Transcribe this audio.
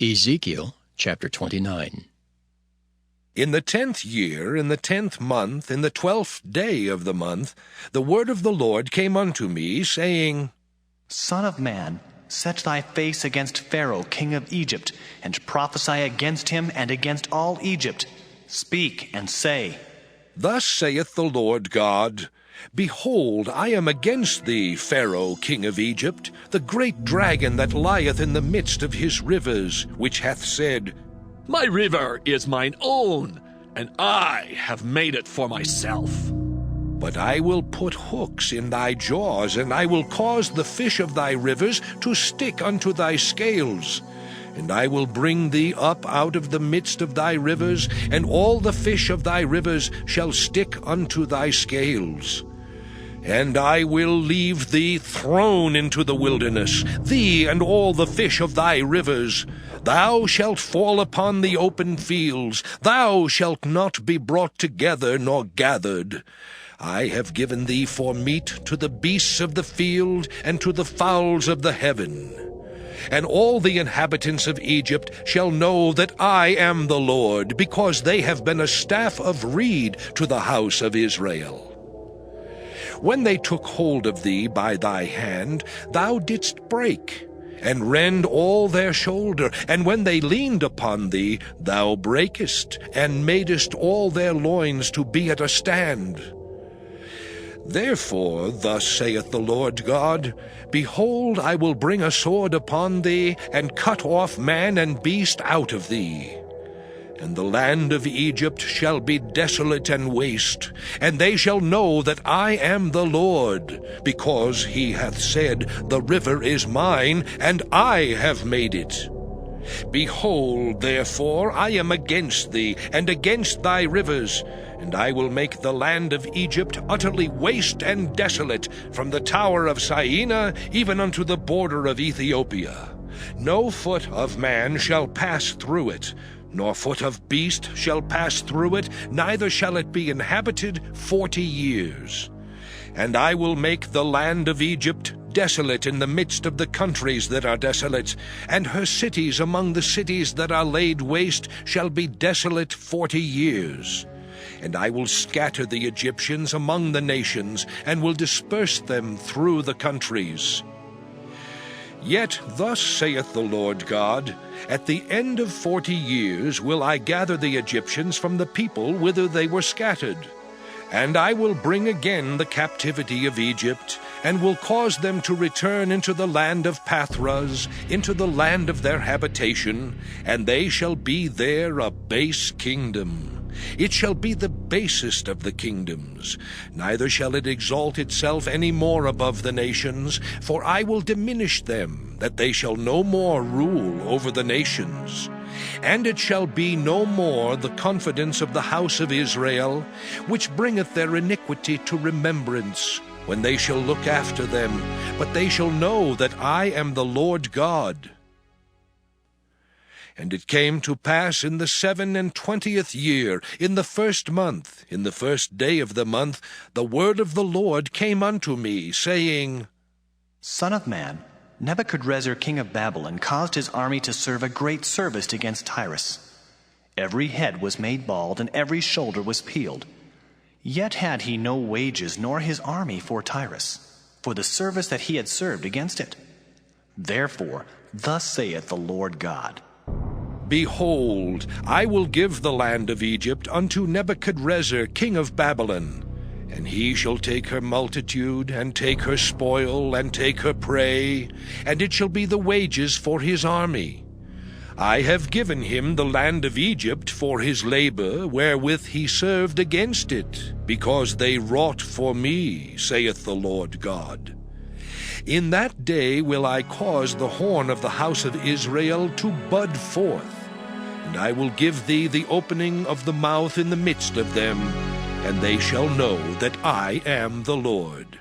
Ezekiel chapter 29. In the 10th year, in the 10th month, in the 12th day of the month, the word of the Lord came unto me, saying, Son of man, set thy face against Pharaoh king of Egypt, and prophesy against him and against all Egypt. Speak and say, Thus saith the Lord God, Behold, I am against thee, Pharaoh king of Egypt, the great dragon that lieth in the midst of his rivers, which hath said, My river is mine own, and I have made it for myself. But I will put hooks in thy jaws, and I will cause the fish of thy rivers to stick unto thy scales. And I will bring thee up out of the midst of thy rivers, and all the fish of thy rivers shall stick unto thy scales. And I will leave thee thrown into the wilderness, thee and all the fish of thy rivers. Thou shalt fall upon the open fields, thou shalt not be brought together nor gathered. I have given thee for meat to the beasts of the field, and to the fowls of the heaven. And all the inhabitants of Egypt shall know that I am the Lord, because they have been a staff of reed to the house of Israel. When they took hold of thee by thy hand, thou didst break, and rend all their shoulder. And when they leaned upon thee, thou breakest, and madest all their loins to be at a stand. Therefore, thus saith the Lord God, Behold, I will bring a sword upon thee, and cut off man and beast out of thee. And the land of Egypt shall be desolate and waste, and they shall know that I am the Lord, because he hath said, The river is mine, and I have made it. Behold, therefore, I am against thee, and against thy rivers, and I will make the land of Egypt utterly waste and desolate, from the tower of Syene even unto the border of Ethiopia. No foot of man shall pass through it, nor foot of beast shall pass through it, neither shall it be inhabited 40 years. And I will make the land of Egypt desolate in the midst of the countries that are desolate, and her cities among the cities that are laid waste shall be desolate 40 years. And I will scatter the Egyptians among the nations, and will disperse them through the countries. Yet thus saith the Lord God, At the end of 40 years will I gather the Egyptians from the people whither they were scattered. And I will bring again the captivity of Egypt, and will cause them to return into the land of Pathros, into the land of their habitation, and they shall be there a base kingdom. It shall be the basest of the kingdoms, neither shall it exalt itself any more above the nations, for I will diminish them, that they shall no more rule over the nations. And it shall be no more the confidence of the house of Israel, which bringeth their iniquity to remembrance, when they shall look after them, but they shall know that I am the Lord God. And it came to pass in the 27th year, in the 1st month, in the 1st day of the month, the word of the Lord came unto me, saying, Son of man, Nebuchadrezzar king of Babylon caused his army to serve a great service against Tyrus. Every head was made bald, and every shoulder was peeled. Yet had he no wages nor his army for Tyrus, for the service that he had served against it. Therefore, thus saith the Lord God, Behold, I will give the land of Egypt unto Nebuchadrezzar king of Babylon, and he shall take her multitude, and take her spoil, and take her prey, and it shall be the wages for his army. I have given him the land of Egypt for his labor, wherewith he served against it, because they wrought for me, saith the Lord God. In that day will I cause the horn of the house of Israel to bud forth, and I will give thee the opening of the mouth in the midst of them, and they shall know that I am the Lord.